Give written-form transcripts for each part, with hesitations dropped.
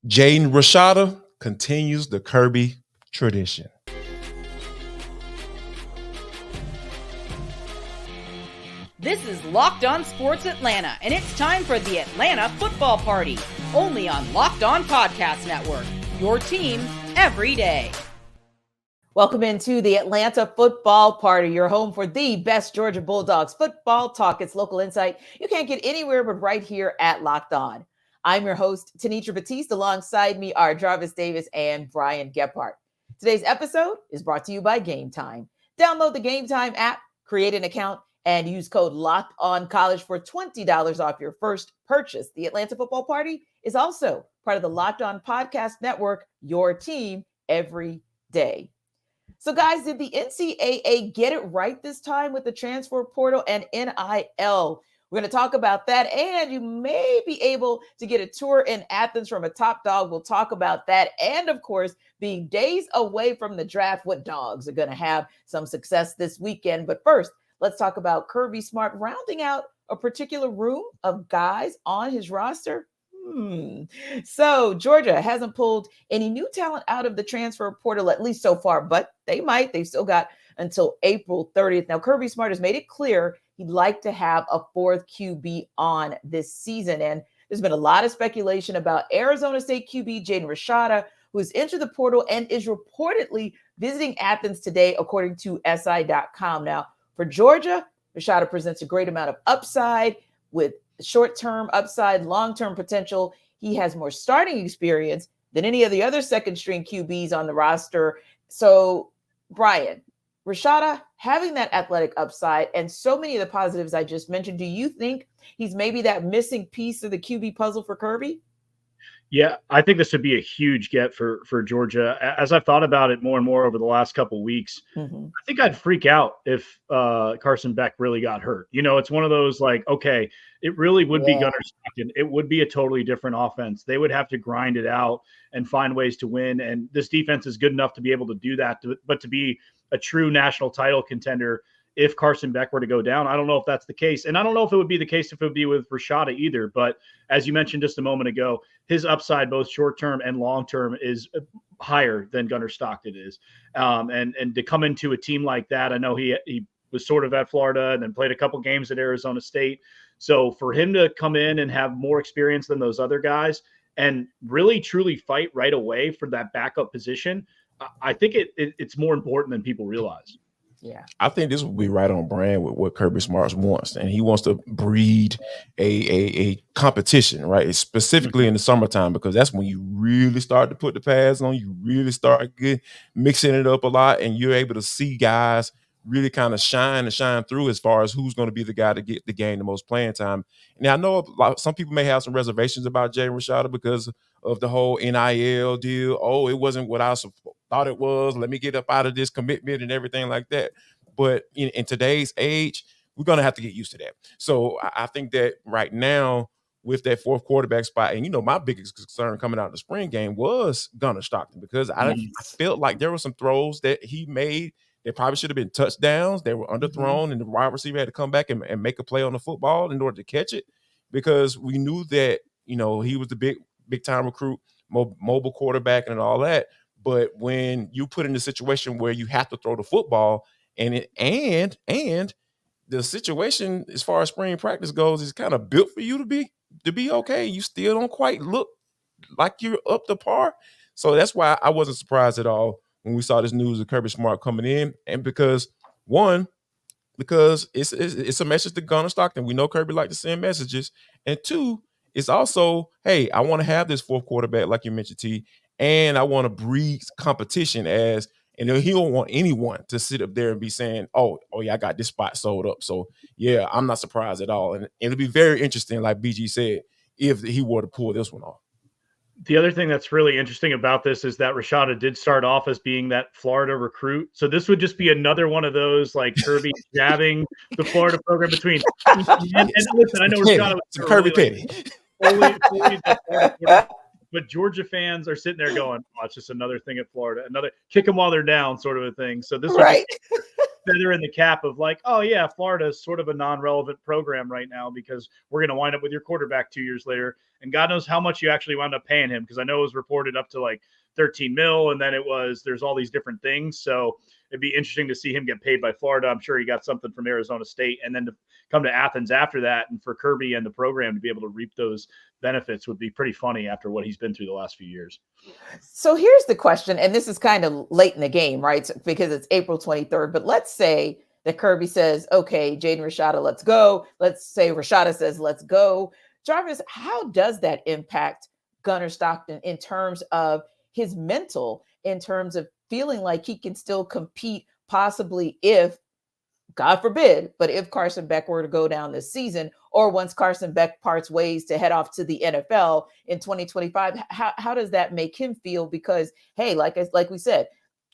Jaden Rashada continues the Kirby tradition. This is Locked On Sports Atlanta, and it's time for the Atlanta Football Party, only on Locked On Podcast Network, your team every day. Welcome into the Atlanta Football Party, your home for the best Georgia Bulldogs football talk. It's local insight you can't get anywhere but right here at Locked On. I'm your host, Tenitra Batiste. Alongside me are Jarvis Davis and Brian Gebhardt. Today's episode is brought to you by Game Time. Download the Game Time app, create an account, and use code LOCKEDONCollege for $20 off your first purchase. The Atlanta Football Party is also part of the Locked On Podcast Network, your team every day. So guys, did the NCAA get it right this time with the transfer portal and NIL? We're going to talk about that, and you may be able to get a tour in Athens from a top dog. We'll talk about that. And of course, being days away from the draft, what dogs are going to have some success this weekend. But first, let's talk about Kirby Smart rounding out a particular room of guys on his roster. So Georgia hasn't pulled any new talent out of the transfer portal, at least so far, but they might. They've still got until April 30th. Now, Kirby Smart has made it clear he'd like to have a fourth QB on this season. And there's been a lot of speculation about Arizona State QB Jaden Rashada, who has entered the portal and is reportedly visiting Athens today, according to SI.com. Now, for Georgia, Rashada presents a great amount of upside with short-term upside, long-term potential. He has more starting experience than any of the other second-string QBs on the roster. So, Brian, Rashada having that athletic upside and so many of the positives I just mentioned, do you think he's maybe that missing piece of the QB puzzle for Kirby? Yeah, I think this would be a huge get for Georgia. As I've thought about it more and more over the last couple of weeks, I think I'd freak out if Carson Beck really got hurt. You know, it's one of those like, okay, it really would be Gunnar Stockton. It would be a totally different offense. They would have to grind it out and find ways to win. And this defense is good enough to be able to do that. But to be a true national title contender, if Carson Beck were to go down, I don't know if that's the case. And I don't know if it would be the case if it would be with Rashada either. But as you mentioned just a moment ago, his upside, both short-term and long-term, is higher than Gunnar Stockton is. And to come into a team like that, I know he was sort of at Florida and then played a couple games at Arizona State. So for him to come in and have more experience than those other guys and really truly fight right away for that backup position, I think it's more important than people realize. Yeah, I think this will be right on brand with what Kirby Smart wants, and he wants to breed a competition, right? Specifically in the summertime, because that's when you really start to put the pads on. You really start mixing it up a lot, and you're able to see guys really kind of shine through as far as who's going to be the guy to get the game the most playing time. Now, I know some people may have some reservations about Jaden Rashada because of the whole NIL deal. Oh, it wasn't what I thought it was. Let me get up out of this commitment and everything like that. But in today's age, we're going to have to get used to that. So I think that right now with that fourth quarterback spot, and, you know, my biggest concern coming out of the spring game was Gunnar Stockton, because I felt like there were some throws that he made that probably should have been touchdowns. They were underthrown, and the wide receiver had to come back and make a play on the football in order to catch it, because we knew that, you know, he was the big time recruit, mobile quarterback and all that. But when you put in a situation where you have to throw the football, and the situation as far as spring practice goes is kind of built for you to be okay, you still don't quite look like you're up to par. So that's why I wasn't surprised at all when we saw this news of Kirby Smart coming in, and because it's a message to Gunnar Stockton. We know Kirby like to send messages, and two, it's also, hey, I want to have this fourth quarterback like you mentioned, T, and I want to breed competition and he don't want anyone to sit up there and be saying, oh yeah, I got this spot sold up. So yeah, I'm not surprised at all, and it'll be very interesting, like BG said, if he were to pull this one off. The other thing that's really interesting about this is that Rashada did start off as being that Florida recruit. So this would just be another one of those, like, Kirby jabbing the Florida program between. And listen, I know Rashada was Kirby Petty. But Georgia fans are sitting there going, oh, it's just another thing at Florida, another kick them while they're down sort of a thing. So this feather in the cap of like, oh yeah, Florida is sort of a non-relevant program right now because we're going to wind up with your quarterback 2 years later. And God knows how much you actually wound up paying him. Because I know it was reported up to like 13 mil. And then there's all these different things. So it'd be interesting to see him get paid by Florida. I'm sure he got something from Arizona State, and then to come to Athens after that. And for Kirby and the program to be able to reap those benefits would be pretty funny after what he's been through the last few years. So here's the question, and this is kind of late in the game, right? Because it's April 23rd, but let's say that Kirby says, okay, Jaden Rashada, let's go. Let's say Rashada says, let's go. Jarvis, how does that impact Gunnar Stockton in terms of his mental, in terms of feeling like he can still compete, possibly if, God forbid, but if Carson Beck were to go down this season, or once Carson Beck parts ways to head off to the NFL in 2025, how does that make him feel? Because, hey, like we said,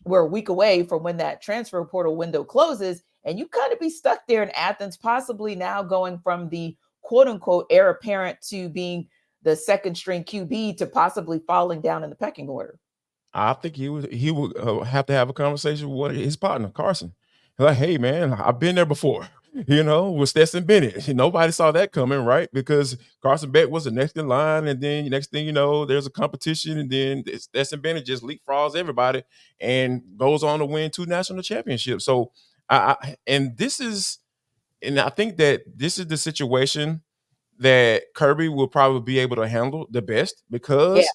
we're a week away from when that transfer portal window closes, and you kind of be stuck there in Athens, possibly now going from the quote unquote heir apparent to being the second string QB to possibly falling down in the pecking order. I think he would have to have a conversation with his partner, Carson. Like, hey, man, I've been there before, with Stetson Bennett. Nobody saw that coming, right? Because Carson Beck was the next in line, and then next thing you know, there's a competition, and then Stetson Bennett just leapfrogs everybody and goes on to win 2 national championships. So, I think that this is the situation that Kirby will probably be able to handle the best, because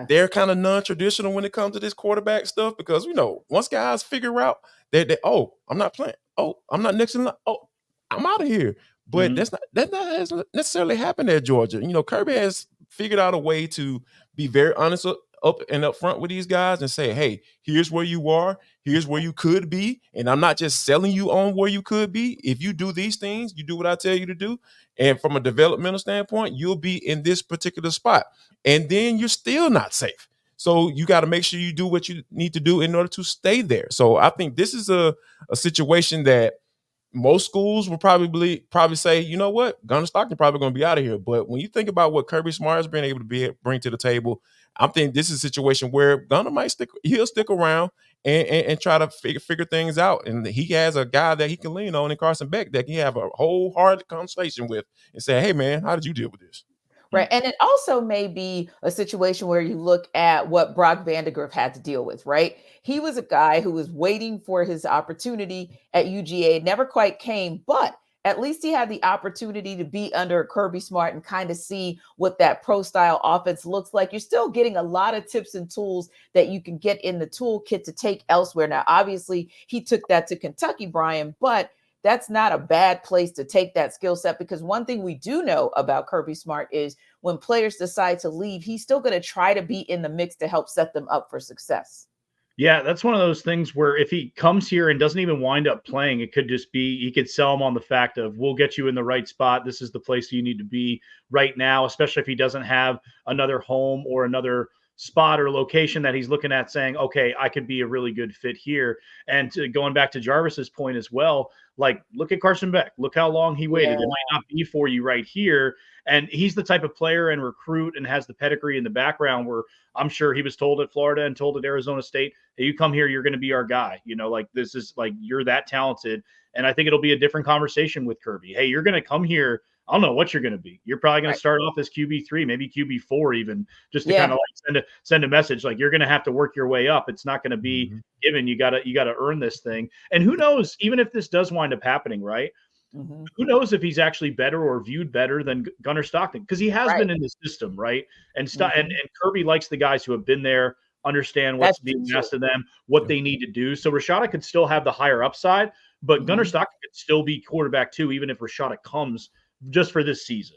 they're kind of non-traditional when it comes to this quarterback stuff. Because once guys figure out that oh, I'm not playing, oh, I'm not next in line, oh, I'm out of here. But that hasn't necessarily happened at Georgia. Kirby has figured out a way to be very honest up front with these guys and say, hey, here's where you are, here's where you could be, and I'm not just selling you on where you could be. If you do these things, you do what I tell you to do, and from a developmental standpoint, you'll be in this particular spot, and then you're still not safe. So you got to make sure you do what you need to do in order to stay there. So I think this is a situation that most schools will probably say, you know what, Gunnar Stockton probably going to be out of here. But when you think about what Kirby Smart has been able to bring to the table, I think this is a situation where Gunnar he'll stick around and try to figure things out. And he has a guy that he can lean on in Carson Beck that he have a whole hard conversation with and say, hey, man, how did you deal with this? Right. And it also may be a situation where you look at what Brock Vandagriff had to deal with, right? He was a guy who was waiting for his opportunity at UGA. It never quite came, but at least he had the opportunity to be under Kirby Smart and kind of see what that pro style offense looks like. You're still getting a lot of tips and tools that you can get in the toolkit to take elsewhere. Now, obviously, he took that to Kentucky, Brian, but that's not a bad place to take that skill set, because one thing we do know about Kirby Smart is when players decide to leave, he's still going to try to be in the mix to help set them up for success. Yeah, that's one of those things where if he comes here and doesn't even wind up playing, it could just be, he could sell him on the fact of, we'll get you in the right spot. This is the place you need to be right now, especially if he doesn't have another home or another spot or location that he's looking at saying, okay, I could be a really good fit here. And going back to Jarvis's point as well, like, look at Carson Beck. Look how long he waited. It might not be for you right here. And he's the type of player and recruit and has the pedigree in the background where I'm sure he was told at Florida and told at Arizona State, hey, you come here, you're going to be our guy. This is like, you're that talented. And I think it'll be a different conversation with Kirby. Hey, you're going to come here. I don't know what you're going to be. You're probably going to start off as QB3, maybe QB4 even, just to kind of like send a message like you're going to have to work your way up. It's not going to be given. You got to earn this thing. And who knows, even if this does wind up happening, right? Who knows if he's actually better or viewed better than Gunnar Stockton, because he has been in the system, right? And and Kirby likes the guys who have been there, understand what's being asked of them, what they need to do. So Rashada could still have the higher upside, but Gunnar Stockton could still be quarterback too, even if Rashada comes just for this season.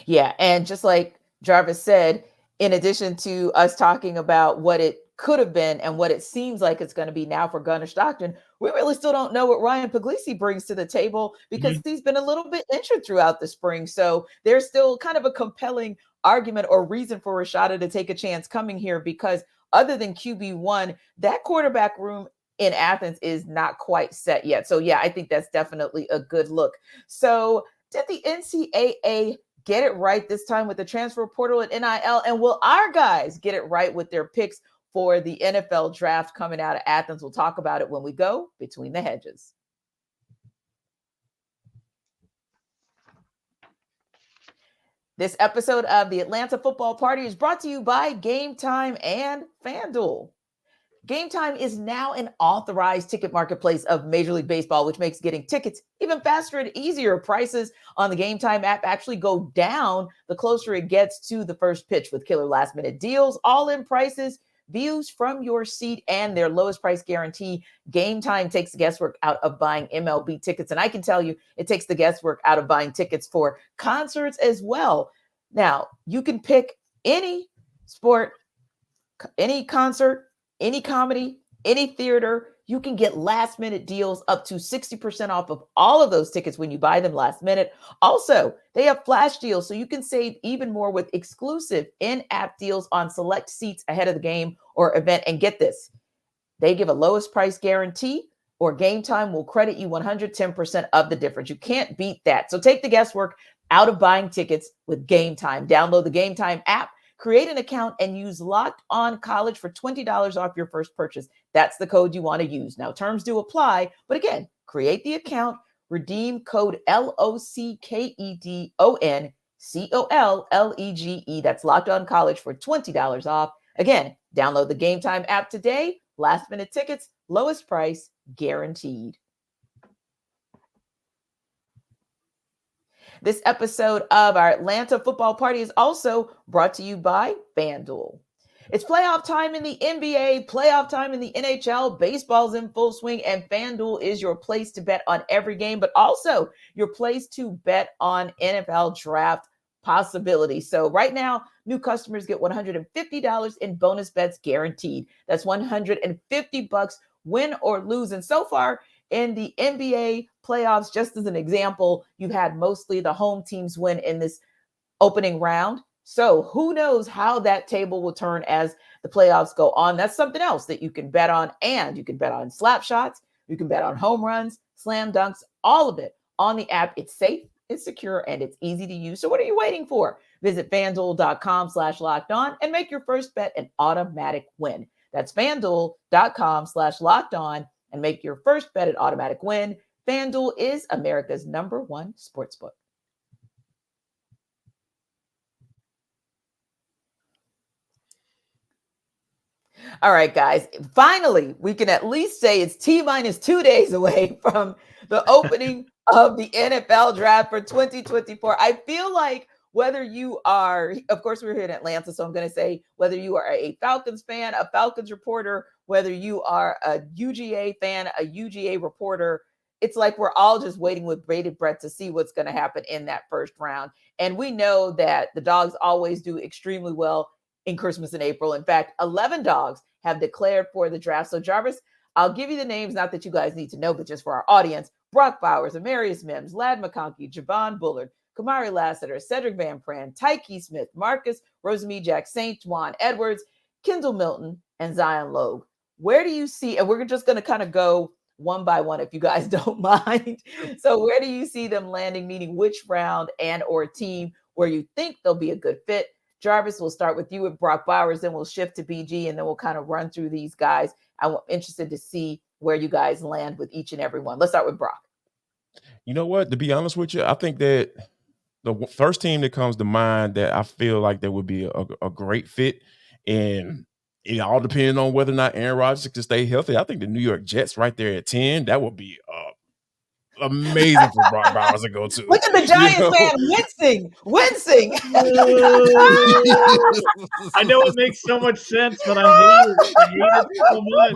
Yeah. And just like Jarvis said, in addition to us talking about what it could have been and what it seems like it's going to be now for Gunnar Stockton, we really still don't know what Ryan Puglisi brings to the table, because he's been a little bit injured throughout the spring. So there's still kind of a compelling argument or reason for Rashada to take a chance coming here, because other than QB1, that quarterback room in Athens is not quite set yet. So yeah, I think that's definitely a good look. So did the NCAA get it right this time with the transfer portal at NIL? And will our guys get it right with their picks for the NFL draft coming out of Athens. We'll talk about it when we go between the hedges. This episode of the Atlanta Football Party is brought to you by Game Time and FanDuel. Game Time is now an authorized ticket marketplace of Major League Baseball, which makes getting tickets even faster and easier. Prices on the Game Time app actually go down the closer it gets to the first pitch with killer last-minute deals, all-in prices, views from your seat, and their lowest price guarantee. Game Time takes the guesswork out of buying MLB tickets, and I can tell you it takes the guesswork out of buying tickets for concerts as well. Now, you can pick any sport, any concert, any comedy, any theater. You can get last minute deals up to 60% off of all of those tickets when you buy them last minute. Also, they have flash deals, so you can save even more with exclusive in-app deals on select seats ahead of the game or event. And get this, they give a lowest price guarantee, or Game Time will credit you 110% of the difference. You can't beat that. So take the guesswork out of buying tickets with Game Time. Download the Game Time app, create an account, and use Locked On College for $20 off your first purchase. That's the code you want to use. Now, terms do apply, but again, create the account, redeem code LOCKEDONCOLLEGE. That's Locked On College for $20 off. Again, download the Game Time app today. Last minute tickets, lowest price guaranteed. This episode of our Atlanta Football Party is also brought to you by FanDuel. It's playoff time in the NBA, playoff time in the NHL, baseball's in full swing, and FanDuel is your place to bet on every game, but also your place to bet on NFL draft possibilities. So right now, new customers get $150 in bonus bets guaranteed. That's $150 win or lose. And so far, in the NBA playoffs, just as an example, you've had mostly the home teams win in this opening round. So who knows how that table will turn as the playoffs go on. That's something else that you can bet on. And you can bet on slap shots. You can bet on home runs, slam dunks, all of it on the app. It's safe, it's secure, and it's easy to use. So what are you waiting for? Visit FanDuel.com/lockedon and make your first bet an automatic win. That's FanDuel.com/lockedon. And make your first bet an automatic win. FanDuel is America's #1 sportsbook. All right, guys. Finally, we can at least say it's T-minus 2 days away from the opening of the NFL draft for 2024. I feel like whether you are, of course, we're here in Atlanta, so I'm going to say whether you are a Falcons fan, a Falcons reporter, whether you are a UGA fan, a UGA reporter, it's like we're all just waiting with bated breath to see what's going to happen in that first round. And we know that the Dogs always do extremely well in Christmas and April. In fact, 11 Dogs have declared for the draft. So Jarvis, I'll give you the names, not that you guys need to know, but just for our audience: Brock Bowers, Amarius Mims, Lad McConkey, Javon Bullard, Kamar Ler, Cedric Van Pran, Tyke Smith, Marcus Rosemy-Jacksaint, Juwan Edwards, Kendall Milton, and Zion Logue. Where do you see, and we're just going to kind of go one by one if you guys don't mind. So where do you see them landing, meaning which round and or team where you think they'll be a good fit? Jarvis, we'll start with you with Brock Bowers, then we'll shift to BG, and then we'll kind of run through these guys. I'm interested to see where you guys land with each and every one. Let's start with Brock. You know what? To be honest with you, I think that the first team that comes to mind that I feel like that would be a great fit, and it all depends on whether or not Aaron Rodgers can stay healthy. I think the New York Jets right there at 10, that would be amazing for Brock Bowers to go to. Look at the Giants fan wincing. I know it makes so much sense, but I hate it so much.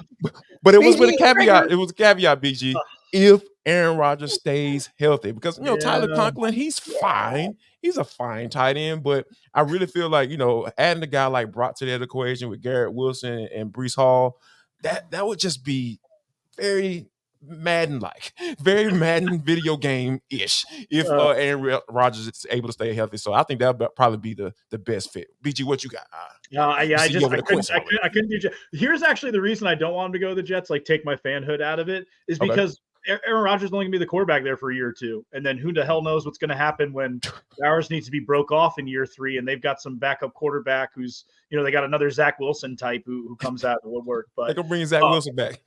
But it was with a caveat. It was a caveat, BG. If Aaron Rodgers stays healthy, because Tyler Conklin, he's fine. He's a fine tight end, but I really feel like adding a guy like Brock to that equation with Garrett Wilson and Breece Hall, that would just be very Madden-like, very Madden video game-ish if Aaron Rodgers is able to stay healthy. So I think that would probably be the best fit. BG, what you got? I couldn't do Jets. Here's actually the reason I don't want him to go to the Jets, like take my fanhood out of it, is because Aaron Rodgers is only going to be the quarterback there for a year or two. And then who the hell knows what's going to happen when Bowers needs to be broke off in year 3 and they've got some backup quarterback who's, they got another Zach Wilson type who comes out of the woodwork. But they can bring Zach Wilson back.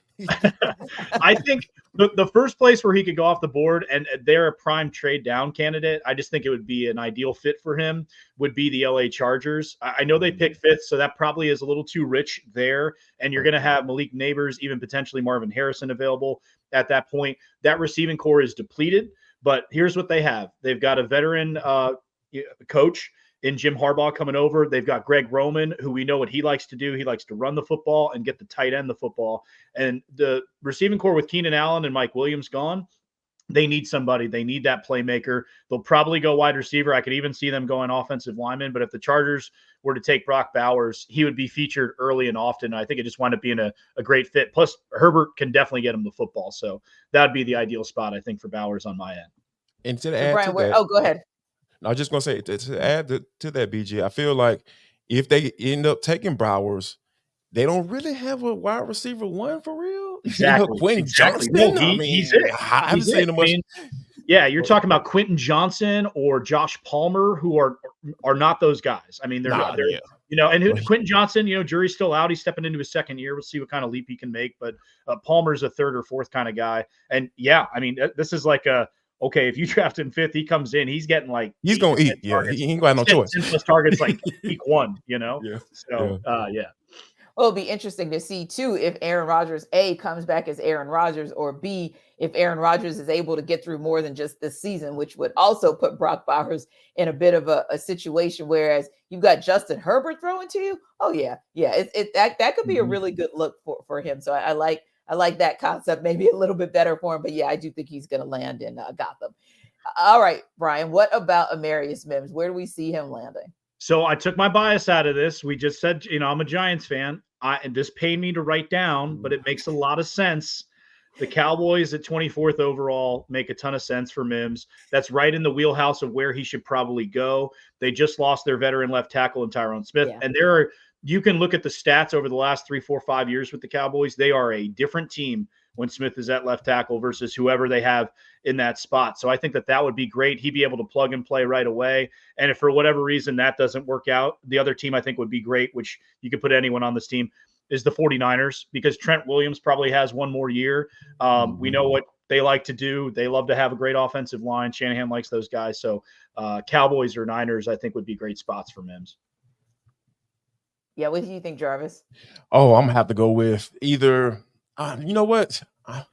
I think the first place where he could go off the board, and they're a prime trade down candidate, I just think it would be an ideal fit for him, would be the LA Chargers. I know they picked 5th, so that probably is a little too rich there. And you're going to have Malik Neighbors, even potentially Marvin Harrison available at that point. That receiving core is depleted, but here's what they have. They've got a veteran coach in Jim Harbaugh coming over. They've got Greg Roman, who we know what he likes to do. He likes to run the football and get the tight end the football. And the receiving core with Keenan Allen and Mike Williams gone, they need somebody. They need that playmaker. They'll probably go wide receiver. I could even see them going offensive lineman. But if the Chargers were to take Brock Bowers, he would be featured early and often. I think it just wound up being a great fit. Plus, Herbert can definitely get him the football. So that would be the ideal spot, I think, for Bowers on my end. And to add Brian, to that, go ahead. I was just going to say, to add to that, BG, I feel like if they end up taking Bowers, they don't really have a wide receiver one for real. Exactly. Quentin Johnson. Well, he's it. I haven't seen him much. Yeah, you're talking about Quentin Johnson or Josh Palmer, who are not those guys. I mean, they're and Quentin Johnson, jury's still out. He's stepping into his second year. We'll see what kind of leap he can make. But Palmer's a 3rd or 4th kind of guy. And yeah, I mean, this is like okay, if you draft him 5th, he comes in, he's getting like he's gonna eat. Yeah, he ain't got no choice. 10 plus targets like week 1, Yeah. So yeah. Well, it'll be interesting to see too if Aaron Rodgers A comes back as Aaron Rodgers, or B if Aaron Rodgers is able to get through more than just this season, which would also put Brock Bowers in a bit of a situation. Whereas you've got Justin Herbert throwing to you. Oh yeah, that could be a really good look for him. So I like that concept, maybe a little bit better for him, but yeah, I do think he's going to land in Gotham. All right, Brian, what about Amarius Mims? Where do we see him landing? So I took my bias out of this. We just said, I'm a Giants fan. And this paid me to write down, but it makes a lot of sense. The Cowboys at 24th overall make a ton of sense for Mims. That's right in the wheelhouse of where he should probably go. They just lost their veteran left tackle in Tyron Smith. Yeah. And you can look at the stats over the last 3, 4, 5 years with the Cowboys. They are a different team when Smith is at left tackle versus whoever they have in that spot. So I think that would be great. He'd be able to plug and play right away. And if for whatever reason that doesn't work out, the other team I think would be great, which you could put anyone on this team, is the 49ers, because Trent Williams probably has one more year. We know what they like to do. They love to have a great offensive line. Shanahan likes those guys. So Cowboys or Niners, I think, would be great spots for Mims. Yeah, what do you think, Jarvis? Oh, I'm going to have to go with either you know what? I'm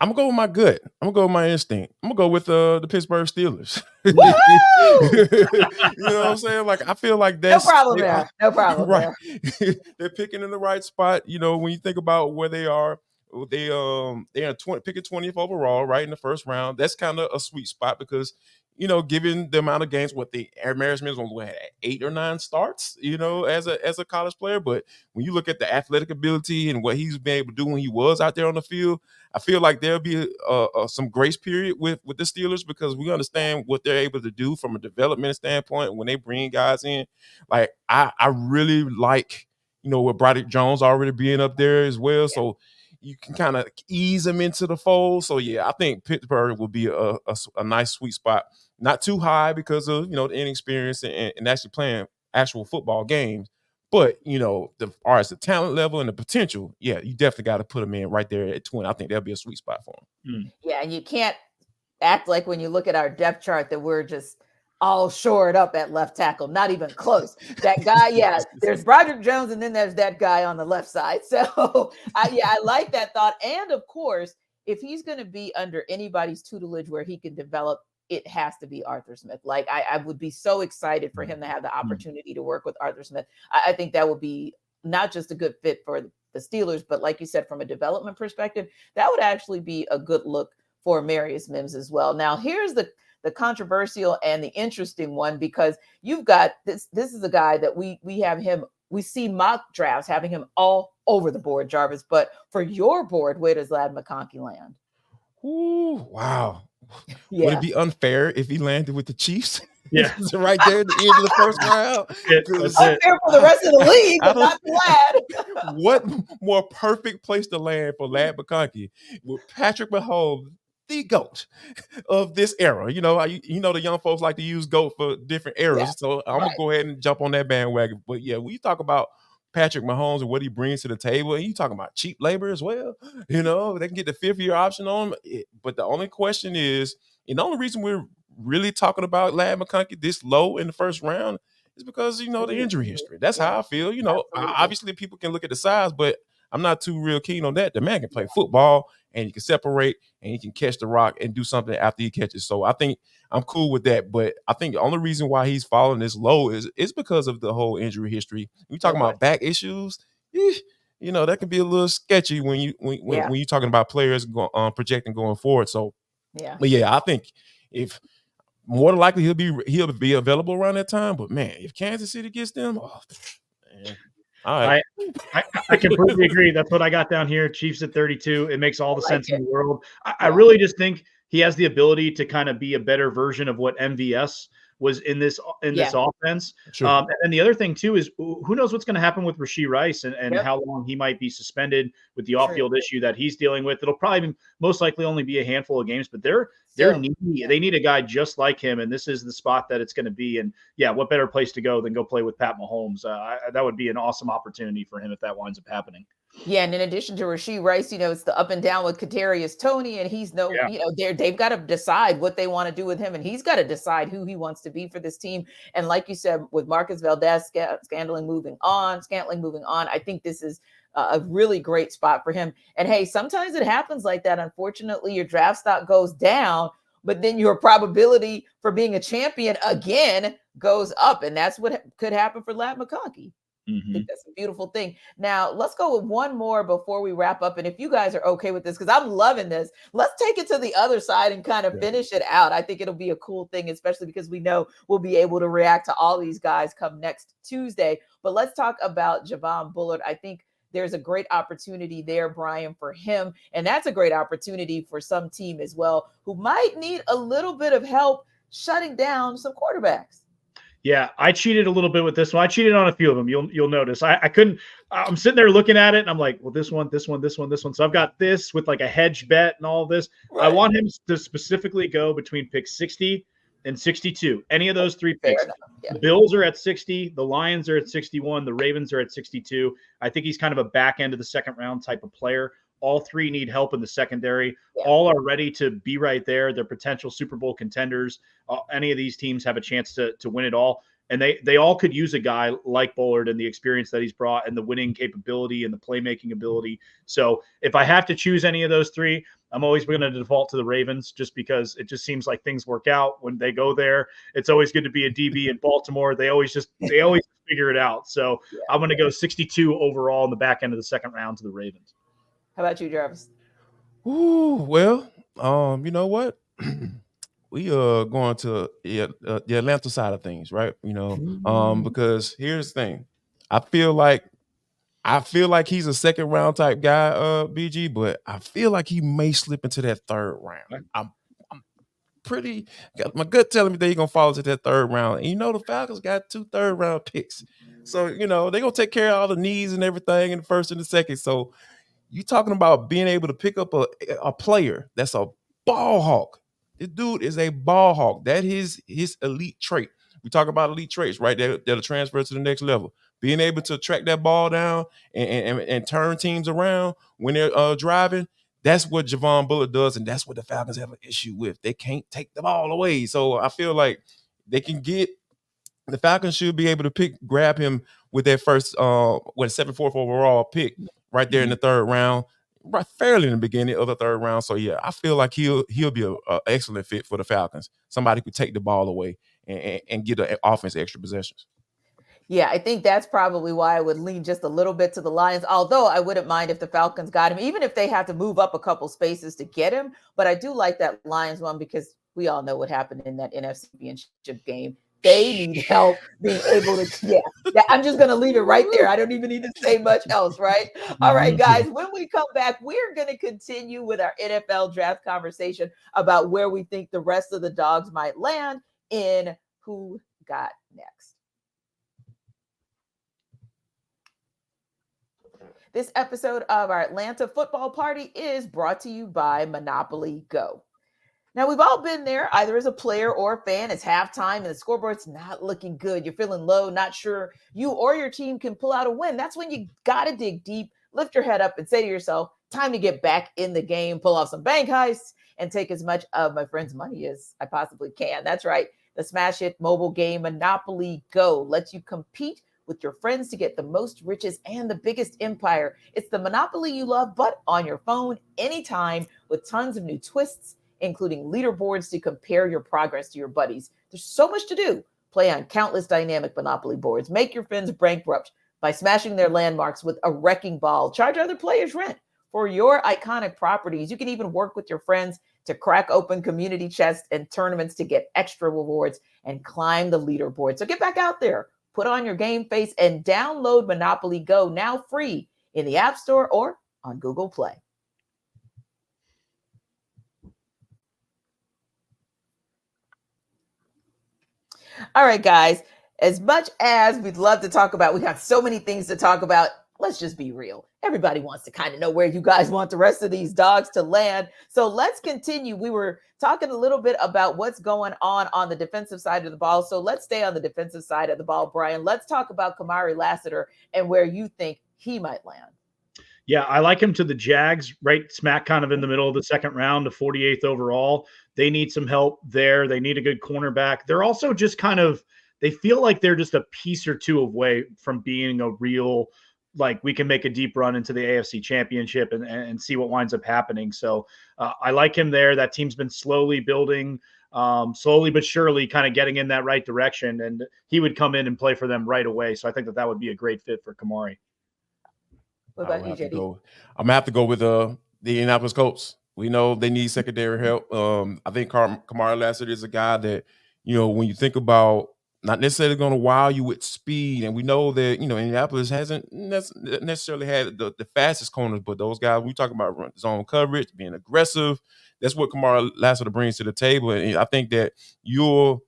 going to go with my gut. I'm going to go with my instinct. I'm going to go with the Pittsburgh Steelers. You know what I'm saying? Like, I feel like that's no problem there. No problem right. There. They're picking in the right spot. When you think about where they are, they're picking 20th overall, right in the first round. That's kind of a sweet spot because, given the amount of games, Amarius Mims only had 8 or 9 starts, as a college player. But when you look at the athletic ability and what he's been able to do when he was out there on the field, I feel like there'll be some grace period with the Steelers because we understand what they're able to do from a development standpoint when they bring guys in. Like I really like, with Broderick Jones already being up there as well. Yeah. So you can kind of ease them into the fold. So, yeah, I think Pittsburgh will be a nice sweet spot. Not too high because of, the inexperience and actually playing actual football games. But, as far as the talent level and the potential, yeah, you definitely got to put them in right there at 20. I think that'll be a sweet spot for them. Yeah, and you can't act like when you look at our depth chart that we're just all shored up at left tackle, not even close. That guy, yeah, there's Broderick Jones, and then there's that guy on the left side. So, I like that thought. And, of course, if he's going to be under anybody's tutelage where he can develop, it has to be Arthur Smith. Like, I would be so excited for him to have the opportunity to work with Arthur Smith. I think that would be not just a good fit for the Steelers, but like you said, from a development perspective, that would actually be a good look for Amarius Mims as well. Now, here's the controversial and the interesting one, because you've got this is a guy that we see mock drafts having him all over the board, Jarvis, but for your board, where does Ladd McConkey land? Ooh, wow. Yeah. Would it be unfair if he landed with the Chiefs? Yeah. Right there at the end of the first round. Unfair for the rest of the league, but not Ladd. What more perfect place to land for Ladd McConkey with Patrick Mahomes the GOAT of this era. You know, the young folks like to use GOAT for different eras. Yeah, So I'm going to go ahead and jump on that bandwagon. But yeah, when you talk about Patrick Mahomes and what he brings to the table, and you talking about cheap labor as well, you know, they can get the 5th-year option on him. But the only question is, and the only reason we're really talking about Lad McConkey this low in the first round is because, you know, the injury history. That's how I feel. You know, obviously people can look at the size, but I'm not too real keen on that. The man can play football, and he can separate, and he can catch the rock and do something after he catches. So I think I'm cool with that. But I think the only reason why he's falling this low is because of the whole injury history. We talking about back issues. You know, that can be a little sketchy when you're talking about players projecting going forward. So but yeah, I think if more than likely he'll be available around that time. But man, if Kansas City gets them, man. All right. I completely agree. That's what I got down here. Chiefs at 32. It makes all the sense in the world. I really just think he has the ability to kind of be a better version of what MVS was in this offense. Sure. And the other thing too is who knows what's going to happen with Rashee Rice and how long he might be suspended with the off-field issue that he's dealing with. It'll probably most likely only be a handful of games, but they need a guy just like him, and this is the spot that it's going to be. And yeah, what better place to go than go play with Pat Mahomes? That would be an awesome opportunity for him if that winds up happening. Yeah, and in addition to Rashee Rice, you know, it's the up and down with Kadarius Toney, and he's they've got to decide what they want to do with him, and he's got to decide who he wants to be for this team. And like you said, with Marcus Valdez Scantling moving on, I think this is a really great spot for him. And hey, sometimes it happens like that. Unfortunately, your draft stock goes down, but then your probability for being a champion again goes up, and that's what could happen for Lad McConkey. I think that's a beautiful thing. Now, let's go with one more before we wrap up. And if you guys are okay with this, because I'm loving this, let's take it to the other side and kind of finish it out. I think it'll be a cool thing, especially because we know we'll be able to react to all these guys come next Tuesday. But let's talk about Javon Bullard. I think there's a great opportunity there, Brian, for him. And that's a great opportunity for some team as well who might need a little bit of help shutting down some quarterbacks. Yeah, I cheated a little bit with this one. I cheated on a few of them. You'll notice. I couldn't. I'm sitting there looking at it, and I'm like, well, this one. So I've got this with like a hedge bet and all this. Right. I want him to specifically go between pick 60 and 62. Any of those three picks. The Bills are at 60. The Lions are at 61. The Ravens are at 62. I think he's kind of a back end of the second round type of player. All three need help in the secondary. Yeah. All are ready to be right there. They're potential Super Bowl contenders. Any of these teams have a chance to win it all. And they all could use a guy like Bullard and the experience that he's brought and the winning capability and the playmaking ability. So if I have to choose any of those three, I'm always going to default to the Ravens just because it just seems like things work out when they go there. It's always good to be a DB in Baltimore. They always figure it out. So I'm going to go 62 overall in the back end of the second round to the Ravens. How about you, Jarvis? Ooh, well, you know what? We are going to the Atlanta side of things, right? You know, because here's the thing. I feel like he's a second round type guy, BG, but I feel like he may slip into that third round. I'm pretty got my gut telling me that he's gonna fall into that third round. And you know, the Falcons got 2 third-round picks. So, you know, they're gonna take care of all the needs and everything in the first and the second. So you talking about being able to pick up a player that's a ball hawk. This dude is a ball hawk. That is his elite trait. We talk about elite traits, right? That'll transfer to the next level. Being able to track that ball down and turn teams around when they're driving, that's what Javon Bullard does, and that's what the Falcons have an issue with. They can't take the ball away. So I feel like they can get the Falcons should be able to grab him with their first 7-4 overall pick right there in the third round, right fairly in the beginning of the third round. So yeah, I feel like he'll be an excellent fit for the Falcons. Somebody who could take the ball away and get an offense extra possessions. Yeah, I think that's probably why I would lean just a little bit to the Lions, although I wouldn't mind if the Falcons got him, even if they have to move up a couple spaces to get him. But I do like that Lions one because we all know what happened in that NFC Championship game. They need help being able to, I'm just going to leave it right there. I don't even need to say much else, right? All right, guys, when we come back, we're going to continue with our NFL draft conversation about where we think the rest of the Dogs might land in Who Got Next. This episode of our Atlanta Football Party is brought to you by Monopoly Go. Now, we've all been there, either as a player or a fan. It's halftime and the scoreboard's not looking good. You're feeling low, not sure you or your team can pull out a win. That's when you got to dig deep, lift your head up and say to yourself, time to get back in the game, pull off some bank heists, and take as much of my friend's money as I possibly can. That's right. The smash hit mobile game Monopoly Go lets you compete with your friends to get the most riches and the biggest empire. It's the Monopoly you love, but on your phone anytime, with tons of new twists, including leaderboards to compare your progress to your buddies. There's so much to do. Play on countless dynamic Monopoly boards. Make your friends bankrupt by smashing their landmarks with a wrecking ball. Charge other players rent for your iconic properties. You can even work with your friends to crack open community chests and tournaments to get extra rewards and climb the leaderboard. So get back out there, put on your game face, and download Monopoly Go, now free in the App Store or on Google Play. All right, guys, as much as we'd love to talk about, we got so many things to talk about. Let's just be real. Everybody wants to kind of know where you guys want the rest of these dogs to land. So let's continue. We were talking a little bit about what's going on the defensive side of the ball. So let's stay on the defensive side of the ball, Brian. Let's talk about Kamar Ler and where you think he might land. Yeah, I like him to the Jags, right smack kind of in the middle of the second round to 48th overall. They need some help there. They need a good cornerback. They're also just kind of, they feel like they're just a piece or two away from being a real, like, we can make a deep run into the AFC Championship and see what winds up happening. So I like him there. That team's been slowly building, slowly but surely kind of getting in that right direction. And he would come in and play for them right away. So I think that would be a great fit for Kamari. What about you, JD? I'm gonna have to go with the Indianapolis Colts. We know they need secondary help. I think Kamar Ler is a guy that, when you think about, not necessarily going to wow you with speed, and we know that Indianapolis hasn't necessarily had the fastest corners, but those guys we talk about run zone coverage, being aggressive. That's what Kamar Ler brings to the table, and I think that your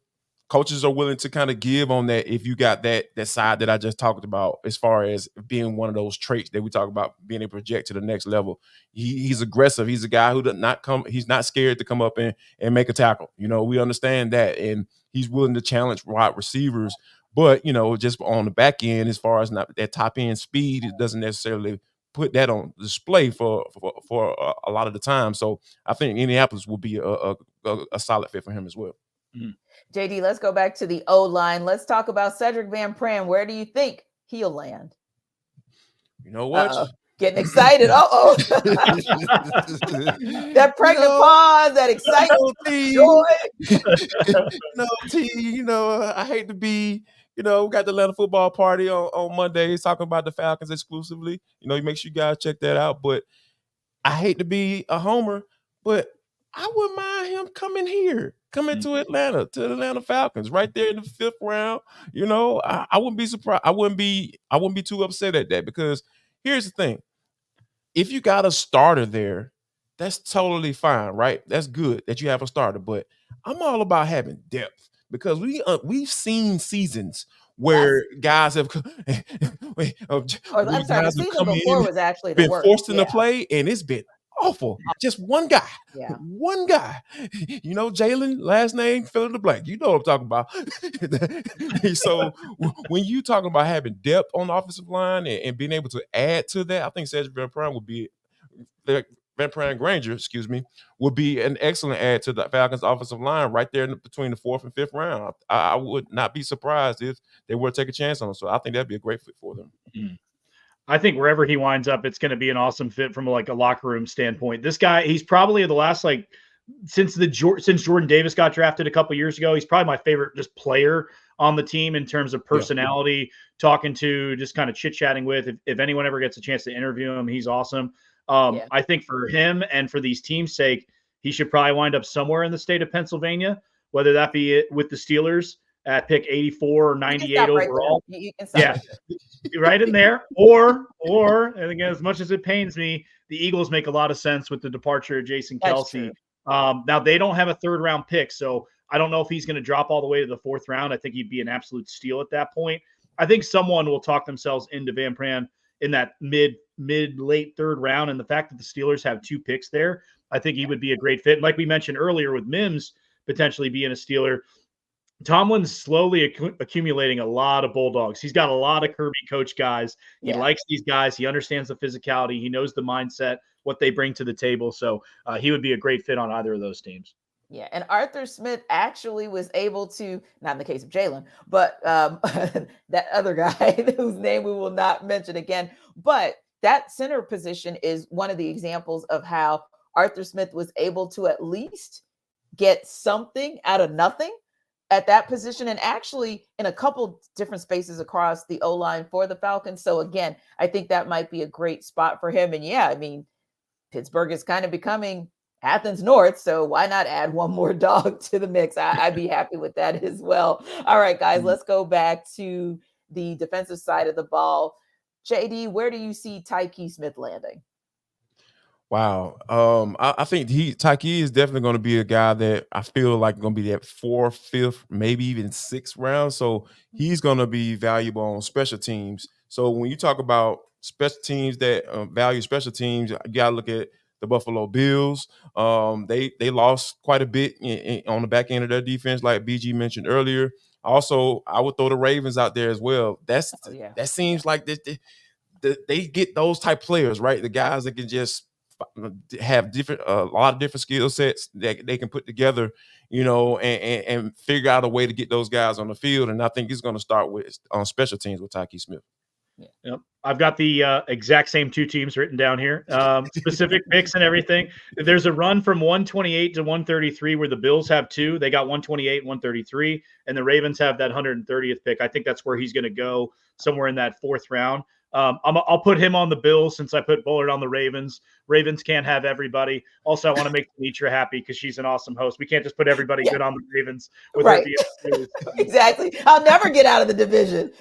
coaches are willing to kind of give on that if you got that side that I just talked about, as far as being one of those traits that we talk about, being able to project to the next level. He's aggressive. He's a guy who does not come. He's not scared to come up and make a tackle. We understand that, and he's willing to challenge wide receivers. But just on the back end, as far as not that top end speed, it doesn't necessarily put that on display for a lot of the time. So I think Indianapolis will be a solid fit for him as well. Mm-hmm. JD, let's go back to the O-line. Let's talk about Cedric Van Pran. Where do you think he'll land? You know what? Uh-oh. Getting excited. Uh-oh. That pregnant pause, that excitement, joy. I hate to be, we got the Atlanta football party on Mondays talking about the Falcons exclusively. Make sure you guys check that out. But I hate to be a homer, but I wouldn't mind him coming to Atlanta, to the Atlanta Falcons, right there in the 5th round. I wouldn't be surprised. I wouldn't be too upset at that, because here's the thing. If you got a starter there, that's totally fine, right? That's good that you have a starter, but I'm all about having depth, because we've seen seasons where guys have I'm sorry, the season before was actually been forced into play, and it's been awful. Just one guy. Yeah. One guy. Jalen, last name, fill in the blank. You know what I'm talking about. So when you talking about having depth on the offensive line and being able to add to that, I think Cedric Van Pran Granger, would be an excellent add to the Falcons offensive line right there between the 4th and 5th round. I would not be surprised if they were to take a chance on him. So I think that'd be a great fit for them. Mm-hmm. I think wherever he winds up, it's going to be an awesome fit from a locker room standpoint. This guy, he's probably the last, since Jordan Davis got drafted a couple years ago, he's probably my favorite just player on the team in terms of personality, talking to, just kind of chit-chatting with. If anyone ever gets a chance to interview him, he's awesome. I think for him and for these teams' sake, he should probably wind up somewhere in the state of Pennsylvania, whether that be with the Steelers at pick 84 or 98 overall. Right, you can stop right in there. Or, and again, as much as it pains me, the Eagles make a lot of sense with the departure of Jason Kelce. Now they don't have a 3rd round pick, so I don't know if he's going to drop all the way to the 4th round. I think he'd be an absolute steal at that point. I think someone will talk themselves into Van Pran in that mid late third round. And the fact that the Steelers have 2 picks there, I think he would be a great fit. And like we mentioned earlier with Mims potentially being a Steeler, Tomlin's slowly accumulating a lot of Bulldogs. He's got a lot of Kirby coach guys. He likes these guys. He understands the physicality. He knows the mindset, what they bring to the table. So he would be a great fit on either of those teams. Yeah, and Arthur Smith actually was able to, not in the case of Jalen, but that other guy whose name we will not mention again, but that center position is one of the examples of how Arthur Smith was able to at least get something out of nothing at that position, and actually in a couple different spaces across the O-line for the Falcons. So again, I think that might be a great spot for him. And yeah, I mean, Pittsburgh is kind of becoming Athens North, so why not add one more dog to the mix? I'd be happy with that as well. All right, guys, let's go back to the defensive side of the ball. JD, where do you see Tyke Smith landing? Wow. I think Tyke is definitely going to be a guy that I feel like going to be that 4th, 5th, maybe even 6th round. So he's going to be valuable on special teams. So when you talk about special teams that value special teams, you got to look at the Buffalo Bills. They lost quite a bit on the back end of their defense, like BG mentioned earlier. Also, I would throw the Ravens out there as well. That seems like they get those type players, right? The guys that can just have a lot of different skill sets that they can put together, and figure out a way to get those guys on the field. And I think he's going to start with on special teams with Tyke Smith. Yeah. Yep. I've got the exact same 2 teams written down here, specific picks and everything. There's a run from 128 to 133 where the Bills have 2. They got 128, 133, and the Ravens have that 130th pick. I think that's where he's going to go, somewhere in that 4th round. I'll put him on the Bills since I put Bullard on the Ravens. Ravens can't have everybody. Also, I want to make Tenitra happy because she's an awesome host. We can't just put everybody good on the Ravens. Right. Exactly. I'll never get out of the division.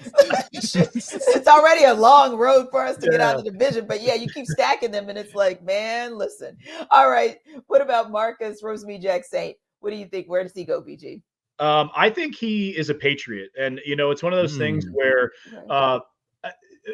It's already a long road for us to get out of the division. But yeah, you keep stacking them and it's like, man, listen. All right. What about Marcus Rosemy-Jacksaint? What do you think? Where does he go, BG? I think he is a Patriot. And, it's one of those things where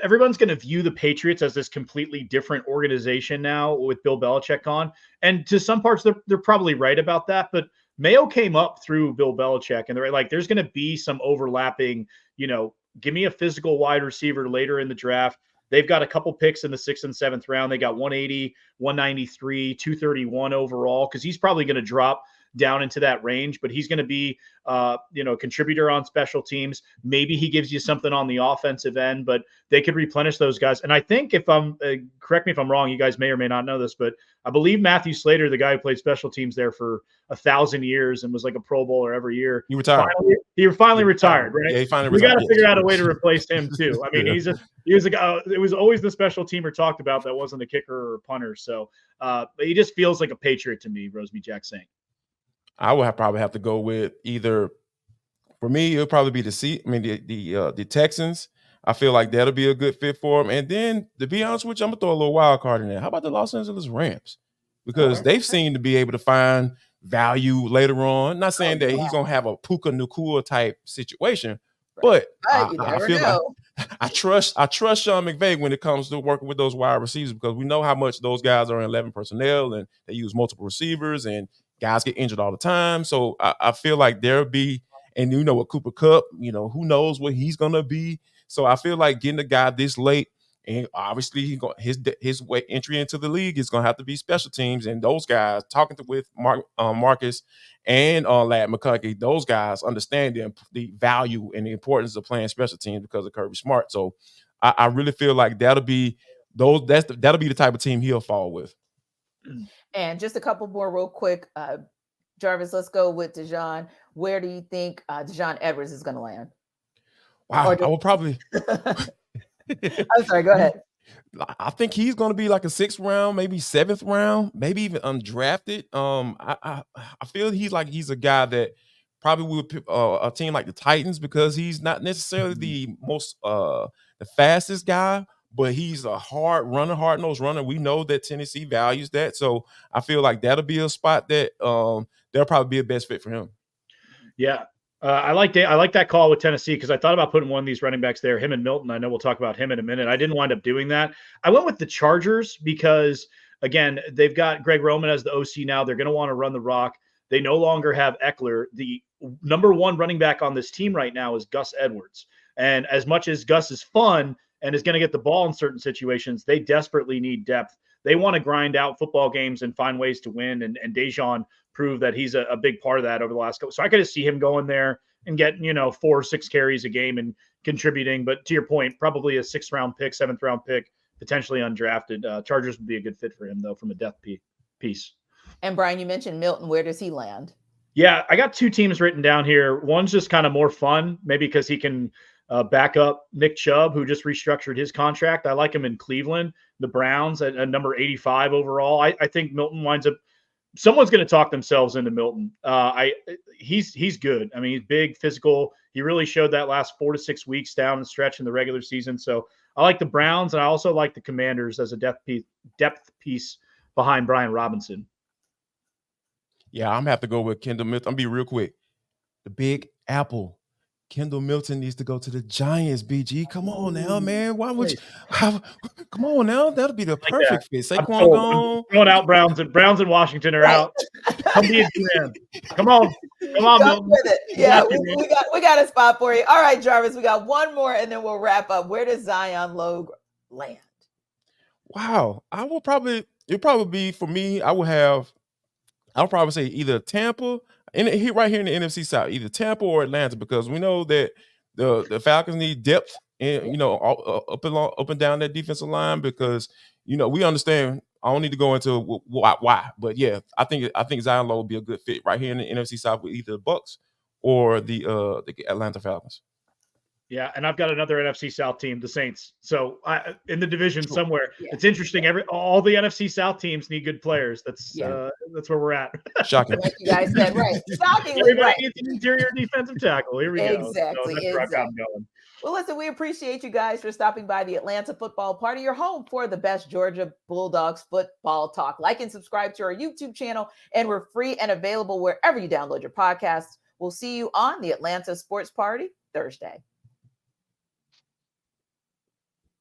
everyone's going to view the Patriots as this completely different organization now with Bill Belichick on. And to some parts, they're probably right about that. But Mayo came up through Bill Belichick, and they're like, there's going to be some overlapping, give me a physical wide receiver later in the draft. They've got a couple picks in the 6th and 7th round. They got 180, 193, 231 overall, because he's probably going to drop down into that range, but he's going to be, a contributor on special teams. Maybe he gives you something on the offensive end, but they could replenish those guys. And I think correct me if I'm wrong, you guys may or may not know this, but I believe Matthew Slater, the guy who played special teams there for 1,000 years and was like a Pro Bowler every year. He retired. He finally retired, right? Yeah, he finally retired. We got to figure out a way to Yeah. replace him too. I mean, he was a guy. It was always the special teamer talked about that wasn't a kicker or a punter. So, but he just feels like a Patriot to me, Rosemy-Jacksaint. I would probably have to go with either. For me, it'll probably be the Texans. I feel like that'll be a good fit for him. And then, to be honest with you, I'm gonna throw a little wild card in there. How about the Los Angeles Rams? Because they've seemed to be able to find value later on. Not saying that he's gonna have a Puka Nacua type situation, but I feel like I trust Sean McVay when it comes to working with those wide receivers, because we know how much those guys are in 11 personnel and they use multiple receivers and guys get injured all the time. So I feel like there'll be, and with Cooper Kupp, who knows what he's gonna be. So I feel like getting a guy this late, and obviously his entry into the league is gonna have to be special teams, and those guys talking with Marcus and lad McConkey, those guys understand the value and the importance of playing special teams because of Kirby Smart. So I really feel like that'll be the type of team he'll fall with. And just a couple more real quick. Jarvis, let's go with Daijun. Where do you think Daijun Edwards is going to land? Wow, I will probably. I'm sorry, go ahead. I think he's going to be like a 6th round, maybe 7th round, maybe even undrafted. I feel he's a guy that probably would a team like the Titans, because he's not necessarily the most the fastest guy, but he's a hard-nosed runner. We know that Tennessee values that. So I feel like that'll be a spot that there'll probably be a best fit for him. Yeah. I like that call with Tennessee because I thought about putting one of these running backs there, him and Milton. I know we'll talk about him in a minute. I didn't wind up doing that. I went with the Chargers because, again, they've got Greg Roman as the OC now. They're going to want to run the rock. They no longer have Eckler. The number one running back on this team right now is Gus Edwards. And as much as Gus is fun and is going to get the ball in certain situations, they desperately need depth. They want to grind out football games and find ways to win. And Daijun proved that he's a big part of that over the last couple. So I could just see him going there and getting, 4 or 6 carries a game and contributing. But to your point, probably a 6th round pick, 7th round pick, potentially undrafted. Chargers would be a good fit for him, though, from a depth piece. And Brian, you mentioned Milton. Where does he land? Yeah, I got 2 teams written down here. One's just kind of more fun, maybe because he can back up Nick Chubb, who just restructured his contract. I like him in Cleveland, the Browns at number 85 overall. I think Milton winds up – someone's going to talk themselves into Milton. He's good. I mean, he's big, physical. He really showed that last 4 to 6 weeks down the stretch in the regular season. So I like the Browns, and I also like the Commanders as a depth piece behind Brian Robinson. Yeah, I'm going to have to go with Kendall Milton. I'm going to be real quick. The Big Apple. Kendall Milton needs to go to the Giants, BG. Come on now, man. Why would you? Come on now. That'll be the perfect fit. Saquon gone. Throwing out Browns and Washington are out. Come be a man. Come on, Milton. With it. Yeah, we got a spot for you. All right, Jarvis, we got one more, and then we'll wrap up. Where does Zion Logue land? Wow, it'll probably be for me. I'll probably say either Tampa. Right here in the NFC South, either Tampa or Atlanta, because we know that the Falcons need depth and up and down that defensive line, because we understand. I don't need to go into why, but yeah, I think Zion Lowe will be a good fit right here in the NFC South with either the Bucs or the Atlanta Falcons. Yeah, and I've got another NFC South team, the Saints. So in the division somewhere, it's interesting. All the NFC South teams need good players. That's where we're at. Shocking. Like you guys said, right? Shockingly, everybody needs an interior defensive tackle. Here we go. Exactly. So that's where I'm going. Well, listen, we appreciate you guys for stopping by the Atlanta Football Party, your home for the best Georgia Bulldogs football talk. Like and subscribe to our YouTube channel, and we're free and available wherever you download your podcasts. We'll see you on the Atlanta Sports Party Thursday.